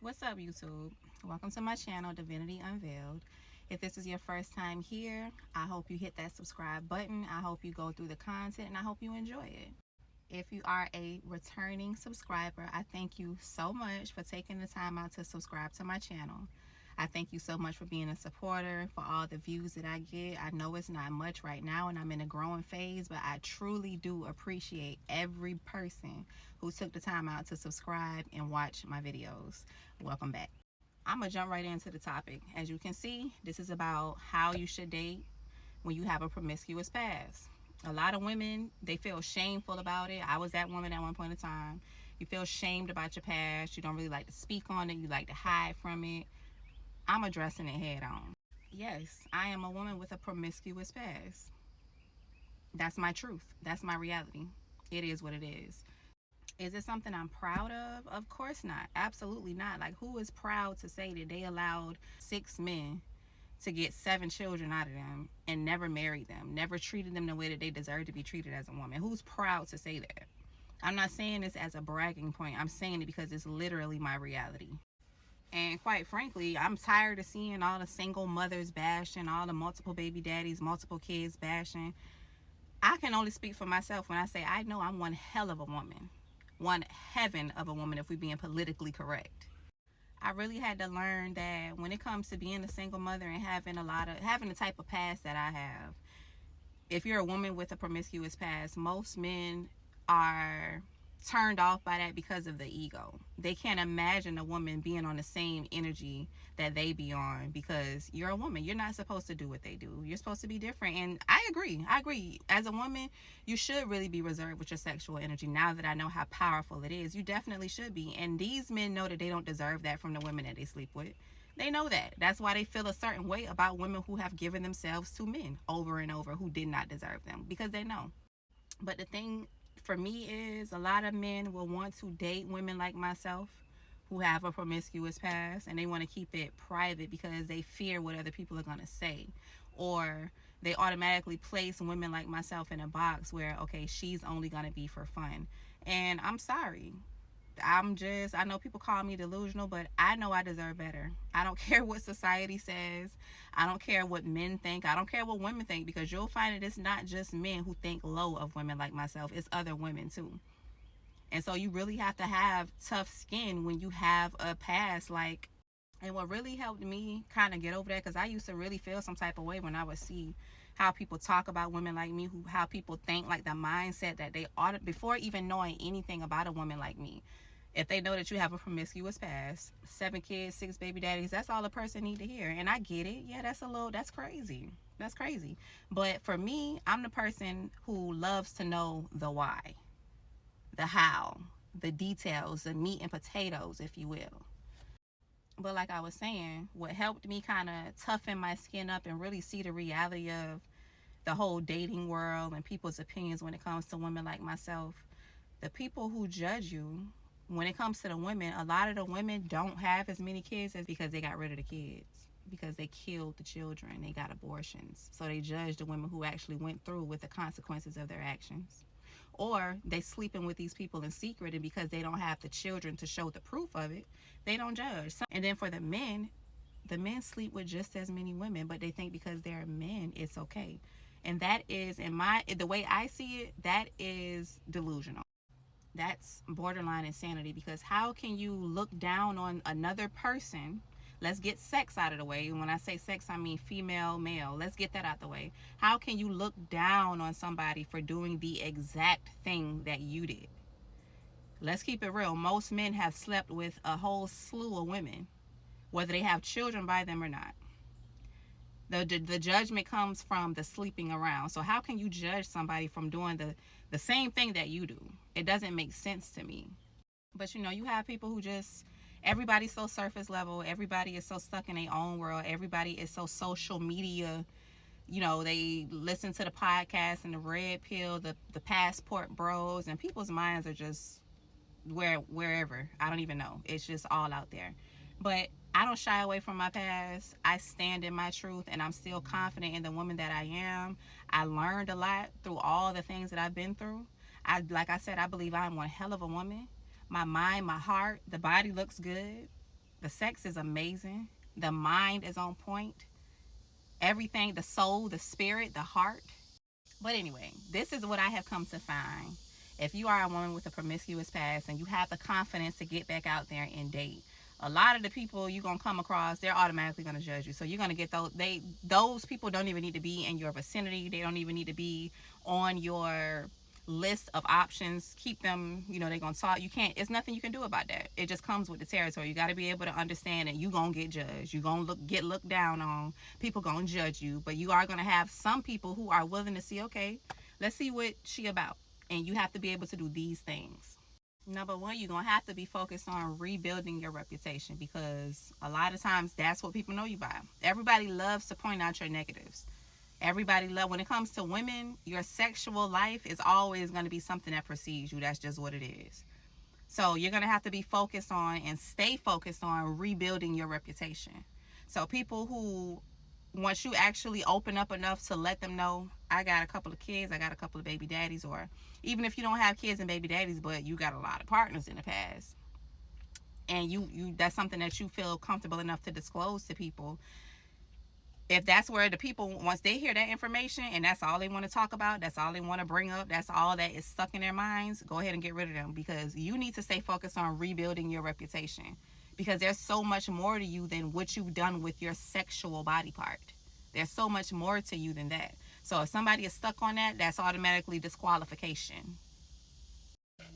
What's up, YouTube? Welcome to my channel, Divinity Unveiled. If this is your first time here, I hope you hit that subscribe button. I hope you go through the content and I hope you enjoy it. If you are a returning subscriber, I thank you so much for taking the time out to subscribe to my channel. I thank you so much for being a supporter, for all the views that I get. I know it's not much right now and I'm in a growing phase, but I truly do appreciate every person who took the time out to subscribe and watch my videos. Welcome back. I'm going to jump right into the topic. As you can see, this is about how you should date when you have a promiscuous past. A lot of women, they feel shameful about it. I was that woman at one point in time. You feel shamed about your past. You don't really like to speak on it. You like to hide from it. I'm addressing it head on. Yes, I am a woman with a promiscuous past. That's my truth. That's my reality. It is what it is. Is it something I'm proud of? Of course not. Absolutely not. Like, who is proud to say that they allowed 6 men to get 7 children out of them and never married them, never treated them the way that they deserve to be treated as a woman? Who's proud to say that? I'm not saying this as a bragging point. I'm saying it because it's literally my reality. And quite frankly, I'm tired of seeing all the single mothers bashing, all the multiple baby daddies, multiple kids bashing. I can only speak for myself when I say I know I'm one hell of a woman. One heaven of a woman, if we're being politically correct. I really had to learn that when it comes to being a single mother and having the type of past that I have, if you're a woman with a promiscuous past, most men are turned off by that because of the ego. They can't imagine a woman being on the same energy that they be on because you're a woman. You're not supposed to do what they do. You're supposed to be different. And I agree. As a woman, you should really be reserved with your sexual energy. Now that I know how powerful it is, you definitely should be. And these men know that they don't deserve that from the women that they sleep with. They know that. That's why they feel a certain way about women who have given themselves to men over and over who did not deserve them, because they know. But the thing for me is, a lot of men will want to date women like myself who have a promiscuous past, and they want to keep it private because they fear what other people are going to say, or they automatically place women like myself in a box where, okay, she's only going to be for fun. And I'm sorry, I know people call me delusional, but I know I deserve better. I don't care what society says. I don't care what men think. I don't care what women think, because you'll find that it's not just men who think low of women like myself, it's other women too. And so you really have to have tough skin when you have a past. And what really helped me kind of get over that, because I used to really feel some type of way when I would see how people talk about women like me, how people think, like the mindset that they ought, before even knowing anything about a woman like me. If they know that you have a promiscuous past, 7 kids, 6 baby daddies, that's all a person need to hear. And I get it. Yeah, that's crazy. That's crazy. But for me, I'm the person who loves to know the why, the how, the details, the meat and potatoes, if you will. But like I was saying, what helped me kind of toughen my skin up and really see the reality of the whole dating world and people's opinions when it comes to women like myself, the people who judge you, when it comes to the women, a lot of the women don't have as many kids as because they got rid of the kids, because they killed the children, they got abortions. So they judge the women who actually went through with the consequences of their actions. Or they sleeping with these people in secret, and because they don't have the children to show the proof of it, they don't judge. And then for the men sleep with just as many women, but they think because they're men, it's okay. And that is, the way I see it, that is delusional. That's borderline insanity, because how can you look down on another person? Let's get sex out of the way. When I say sex, I mean female, male. Let's get that out the way. How can you look down on somebody for doing the exact thing that you did? Let's keep it real. Most men have slept with a whole slew of women, whether they have children by them or not. The judgment comes from the sleeping around. So how can you judge somebody from doing the same thing that you do? It doesn't make sense to me. But you have people who just, everybody's so surface level. Everybody is so stuck in their own world. Everybody is so social media. They listen to the podcast and the red pill, the passport bros, and people's minds are just wherever. I don't even know. It's just all out there. But I don't shy away from my past. I stand in my truth, and I'm still confident in the woman that I am. I learned a lot through all the things that I've been through. Like I said, I believe I'm one hell of a woman. My mind, my heart, the body looks good. The sex is amazing. The mind is on point. Everything, the soul, the spirit, the heart. But anyway, this is what I have come to find. If you are a woman with a promiscuous past and you have the confidence to get back out there and date, a lot of the people you're gonna come across, they're automatically gonna judge you. So you're gonna get those people don't even need to be in your vicinity. They don't even need to be on your list of options. Keep them, they're gonna talk. You can't, it's nothing you can do about that. It just comes with the territory. You gotta be able to understand that you're gonna get judged. You're gonna get looked down on. People gonna judge you. But you are gonna have some people who are willing to see, okay, let's see what she about. And you have to be able to do these things. Number one, you're going to have to be focused on rebuilding your reputation, because a lot of times that's what people know you by. Everybody loves to point out your negatives. Everybody when it comes to women, your sexual life is always going to be something that precedes you. That's just what it is. So you're going to have to be focused on and stay focused on rebuilding your reputation. So people who, once you actually open up enough to let them know, I got a couple of kids, I got a couple of baby daddies, or even if you don't have kids and baby daddies, but you got a lot of partners in the past, and you that's something that you feel comfortable enough to disclose to people. If that's where the people, once they hear that information and that's all they want to talk about, that's all they want to bring up, that's all that is stuck in their minds, go ahead and get rid of them, because you need to stay focused on rebuilding your reputation, because there's so much more to you than what you've done with your sexual body part. There's so much more to you than that. So if somebody is stuck on that, that's automatically disqualification.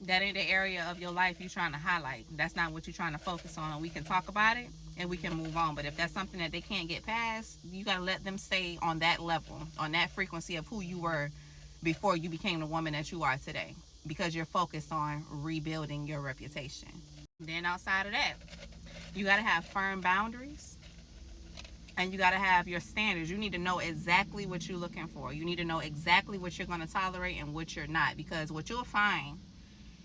That ain't the area of your life you're trying to highlight. That's not what you're trying to focus on. And we can talk about it and we can move on. But if that's something that they can't get past, you got to let them stay on that level, on that frequency of who you were before you became the woman that you are today, because you're focused on rebuilding your reputation. Then outside of that, you got to have firm boundaries. And you got to have your standards. You need to know exactly what you're looking for. You need to know exactly what you're going to tolerate and what you're not. Because what you'll find,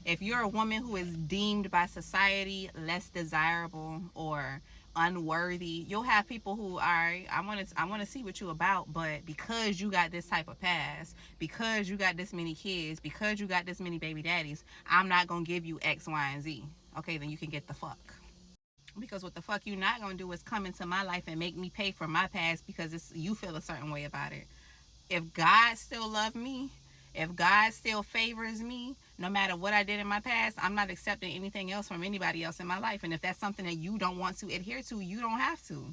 if you're a woman who is deemed by society less desirable or unworthy, you'll have people who are, I want to see what you about, but because you got this type of past, because you got this many kids, because you got this many baby daddies, I'm not going to give you X, Y, and Z. Okay, then you can get the fuck. Because what the fuck you not gonna do is come into my life and make me pay for my past because you feel a certain way about it. If God still loves me, if God still favors me, no matter what I did in my past, I'm not accepting anything else from anybody else in my life. And if that's something that you don't want to adhere to, you don't have to.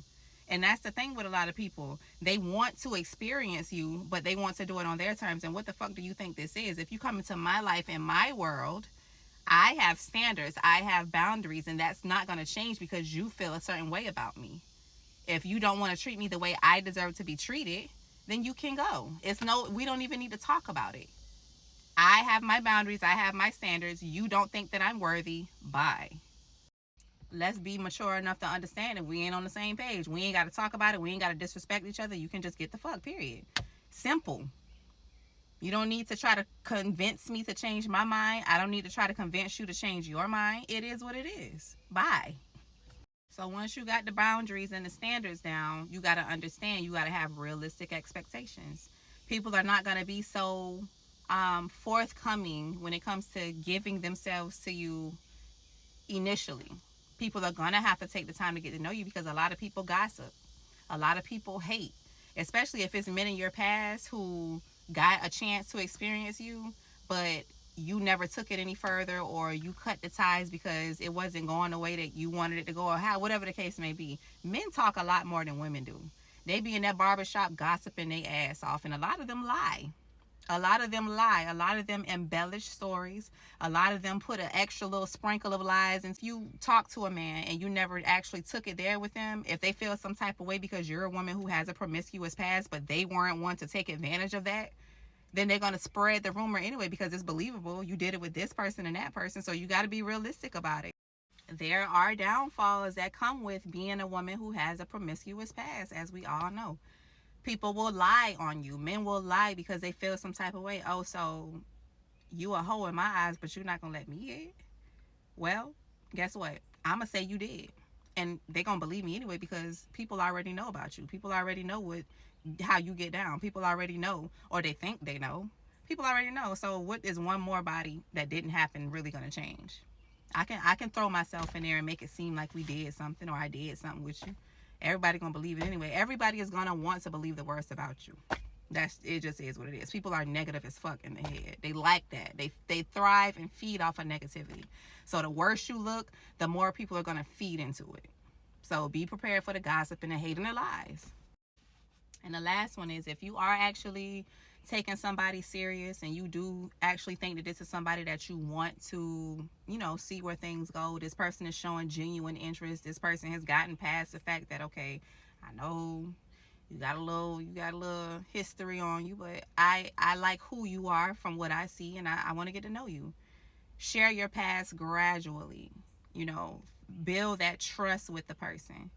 And that's the thing with a lot of people. They want to experience you, but they want to do it on their terms. And what the fuck do you think this is? If you come into my life, in my world, I have standards, I have boundaries, and that's not going to change because you feel a certain way about me. If you don't want to treat me the way I deserve to be treated, then you can go. We don't even need to talk about it. I have my boundaries, I have my standards. You don't think that I'm worthy, bye. Let's be mature enough to understand that we ain't on the same page. We ain't got to talk about it. We ain't got to disrespect each other. You can just get the fuck, period. Simple. You don't need to try to convince me to change my mind. I don't need to try to convince you to change your mind. It is what it is. Bye. So once you got the boundaries and the standards down, you got to understand, you got to have realistic expectations. People are not going to be so forthcoming when it comes to giving themselves to you initially. People are going to have to take the time to get to know you, because a lot of people gossip. A lot of people hate, especially if it's men in your past who got a chance to experience you, but you never took it any further, or you cut the ties because it wasn't going the way that you wanted it to go, or whatever the case may be. Men talk a lot more than women do. They be in that barbershop gossiping their ass off, and a lot of them lie. A lot of them lie. A lot of them embellish stories. A lot of them put an extra little sprinkle of lies. And if you talk to a man and you never actually took it there with them, if they feel some type of way because you're a woman who has a promiscuous past, but they weren't one to take advantage of that, then they're going to spread the rumor anyway, because it's believable. You did it with this person and that person, so you got to be realistic about it. There are downfalls that come with being a woman who has a promiscuous past, as we all know. People will lie on you. Men will lie because they feel some type of way. Oh, so you a hoe in my eyes, but you're not going to let me in? Well, guess what? I'm going to say you did. And they're going to believe me anyway, because people already know about you. People already know how you get down. People already know, or they think they know. People already know. So what is one more body that didn't happen really going to change? I can throw myself in there and make it seem like we did something, or I did something with you. Everybody gonna believe it anyway. Everybody is gonna want to believe the worst about you. That's it. Just is what it is. People are negative as fuck in the head. They like that. They thrive and feed off of negativity. So the worse you look, the more people are gonna feed into it. So be prepared for the gossip and the hate and the lies. And the last one is, if you are actually taking somebody serious and you do actually think that this is somebody that you want to, see where things go, this person is showing genuine interest, this person has gotten past the fact that, okay, I know you got a little history on you, but I like who you are from what I see, and I want to get to know you. Share your past gradually, you know, build that trust with the person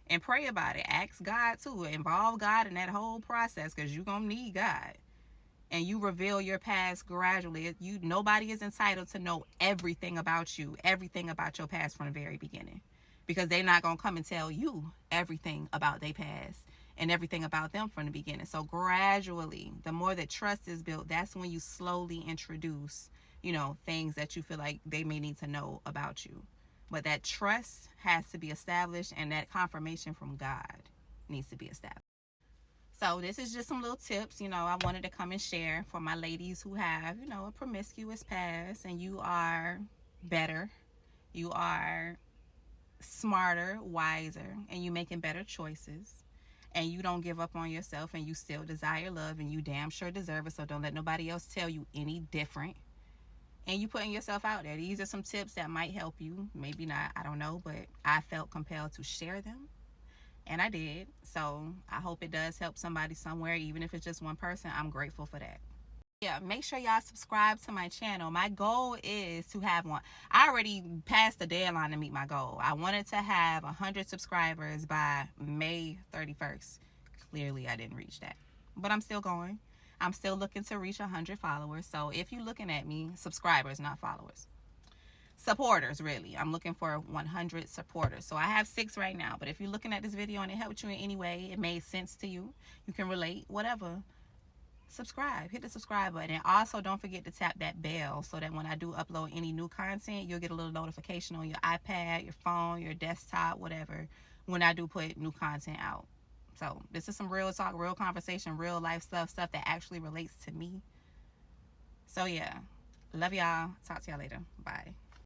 and pray about it. Ask God too. Involve God in that whole process, because you're gonna need God. And you reveal your past gradually. Nobody is entitled to know everything about you, everything about your past from the very beginning, because they're not gonna come and tell you everything about their past and everything about them from the beginning. So gradually, the more that trust is built, that's when you slowly introduce, things that you feel like they may need to know about you. But that trust has to be established, and that confirmation from God needs to be established. So this is just some little tips, I wanted to come and share for my ladies who have, a promiscuous past, and you are better, you are smarter, wiser, and you making better choices. And you don't give up on yourself, and you still desire love, and you damn sure deserve it. So don't let nobody else tell you any different. And you putting yourself out there. These are some tips that might help you. Maybe not, I don't know, but I felt compelled to share them. And I did. So I hope it does help somebody somewhere, even if it's just one person. I'm grateful for that. Yeah, make sure y'all subscribe to my channel. My goal is to have one. I already passed the deadline to meet my goal. I wanted to have 100 subscribers by May 31st. Clearly, I didn't reach that. But I'm still going. I'm still looking to reach 100 followers. So if you're looking at me, subscribers, not followers. Supporters, really. I'm looking for 100 supporters. So I have 6 right now. But if you're looking at this video and it helped you in any way, it made sense to you, you can relate, whatever, subscribe. Hit the subscribe button. And also don't forget to tap that bell so that when I do upload any new content, you'll get a little notification on your iPad, your phone, your desktop, whatever, when I do put new content out. So this is some real talk, real conversation, real life stuff that actually relates to me. So yeah, love y'all. Talk to y'all later. Bye.